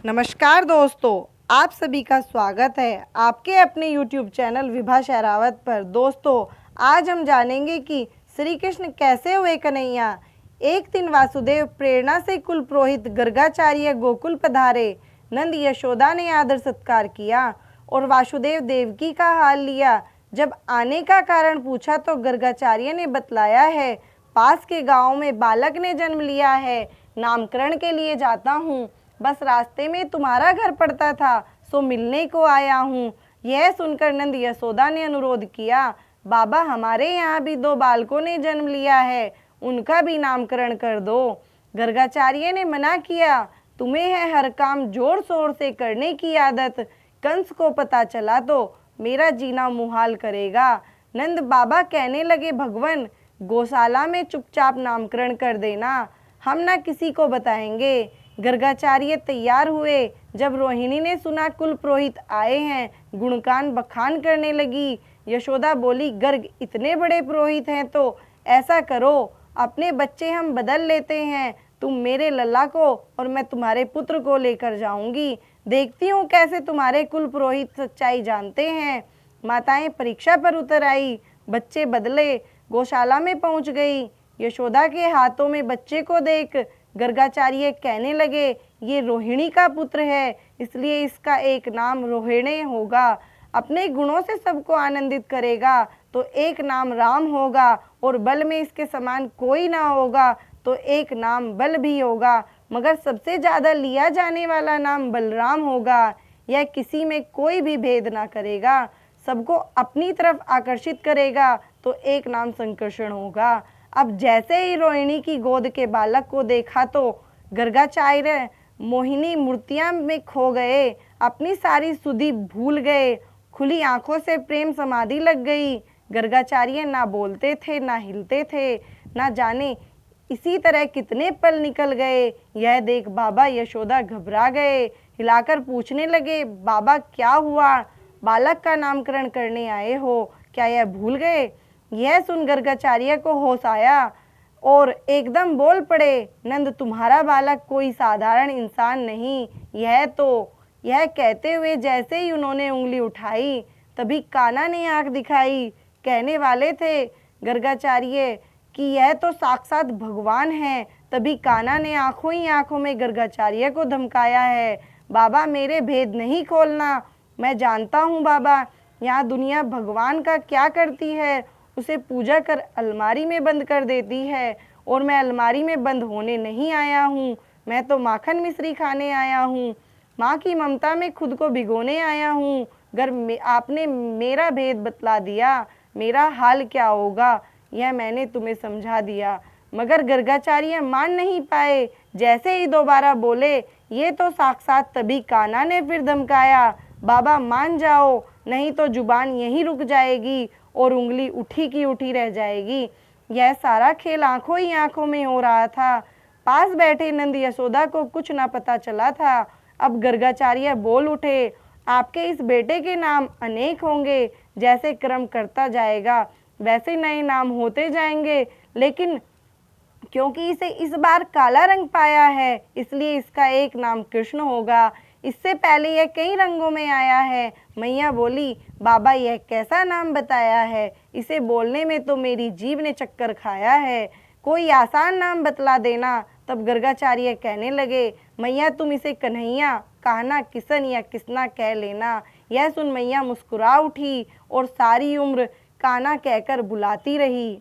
नमस्कार दोस्तों, आप सभी का स्वागत है आपके अपने YouTube चैनल विभा शहरावत पर। दोस्तों, आज हम जानेंगे कि श्री कृष्ण कैसे हुए कन्हैया। एक दिन वासुदेव प्रेरणा से कुल पुरोहित गर्गाचार्य गोकुल पधारे। नंद यशोदा ने आदर सत्कार किया और वासुदेव देवकी का हाल लिया। जब आने का कारण पूछा तो गर्गाचार्य ने बतलाया है, पास के गांव में बालक ने जन्म लिया है, नामकरण के लिए जाता हूँ। बस रास्ते में तुम्हारा घर पड़ता था, सो मिलने को आया हूँ। यह सुनकर नंद यशोदा ने अनुरोध किया, बाबा हमारे यहाँ भी 2 बालकों ने जन्म लिया है, उनका भी नामकरण कर दो। गर्गाचार्य ने मना किया, तुम्हें है हर काम जोर शोर से करने की आदत, कंस को पता चला तो मेरा जीना मुहाल करेगा। नंद बाबा कहने लगे, भगवान गौशाला में चुपचाप नामकरण कर देना, हम ना किसी को बताएंगे। गर्गाचार्य तैयार हुए। जब रोहिणी ने सुना कुल पुरोहित आए हैं, गुणगान बखान करने लगी। यशोदा बोली, गर्ग इतने बड़े पुरोहित हैं तो ऐसा करो, अपने बच्चे हम बदल लेते हैं, तुम मेरे लल्ला को और मैं तुम्हारे पुत्र को लेकर जाऊंगी। देखती हूँ कैसे तुम्हारे कुल पुरोहित सच्चाई जानते हैं। माताएं परीक्षा पर उतर आई, बच्चे बदले, गौशाला में पहुंच गई। यशोदा के हाथों में बच्चे को देख गर्गाचार्य कहने लगे, ये रोहिणी का पुत्र है, इसलिए इसका एक नाम रोहिणी होगा। अपने गुणों से सबको आनंदित करेगा तो एक नाम राम होगा, और बल में इसके समान कोई ना होगा तो एक नाम बल भी होगा, मगर सबसे ज़्यादा लिया जाने वाला नाम बलराम होगा। यह किसी में कोई भी भेद ना करेगा, सबको अपनी तरफ आकर्षित करेगा तो एक नाम संकर्षण होगा। अब जैसे ही रोहिणी की गोद के बालक को देखा तो गर्गाचार्य मोहिनी मूर्तियां में खो गए, अपनी सारी सुधि भूल गए, खुली आंखों से प्रेम समाधि लग गई। गर्गाचार्य ना बोलते थे, ना हिलते थे, ना जाने इसी तरह कितने पल निकल गए। यह देख बाबा यशोदा घबरा गए, हिलाकर पूछने लगे, बाबा क्या हुआ, बालक का नामकरण करने आए हो, क्या यह भूल गए। यह सुन गर्गाचार्य को होश आया और एकदम बोल पड़े, नंद तुम्हारा बालक कोई साधारण इंसान नहीं, यह कहते हुए जैसे ही उन्होंने उंगली उठाई तभी कान्हा ने आंख दिखाई। कहने वाले थे गर्गाचार्य कि यह तो साक्षात भगवान है। तभी कान्हा ने आंखों ही आंखों में गर्गाचार्य को धमकाया है, बाबा मेरे भेद नहीं खोलना, मैं जानता हूँ बाबा यहाँ दुनिया भगवान का क्या करती है, उसे पूजा कर अलमारी में बंद कर देती है, और मैं अलमारी में बंद होने नहीं आया हूँ, मैं तो माखन मिश्री खाने आया हूँ, माँ की ममता में खुद को भिगोने आया हूँ। अगर आपने मेरा भेद बतला दिया, मेरा हाल क्या होगा, यह मैंने तुम्हें समझा दिया। मगर गर्गाचार्य मान नहीं पाए। जैसे ही दोबारा बोले, ये तो साक्षात तभी कान्हा ने फिर धमकाया, बाबा मान जाओ, नहीं तो जुबान यहीं रुक जाएगी और उंगली उठी की उठी रह जाएगी। यह सारा खेल आंखों ही आंखों में हो रहा था। पास बैठे नंद यशोदा को कुछ ना पता चला था। अब गर्गाचार्य बोल उठे, आपके इस बेटे के नाम अनेक होंगे, जैसे क्रम करता जाएगा वैसे नए नाम होते जाएंगे, लेकिन क्योंकि इसे इस बार काला रंग पाया है इसलिए इसका एक नाम कृष्ण होगा। इससे पहले यह कई रंगों में आया है। मैया बोली, बाबा यह कैसा नाम बताया है, इसे बोलने में तो मेरी जीभ ने चक्कर खाया है, कोई आसान नाम बतला देना। तब गर्गाचार्य कहने लगे, मैया तुम इसे कन्हैया, कान्हा, किशन या किसना कह लेना। यह सुन मैया मुस्कुरा उठी और सारी उम्र कान्हा कहकर बुलाती रही।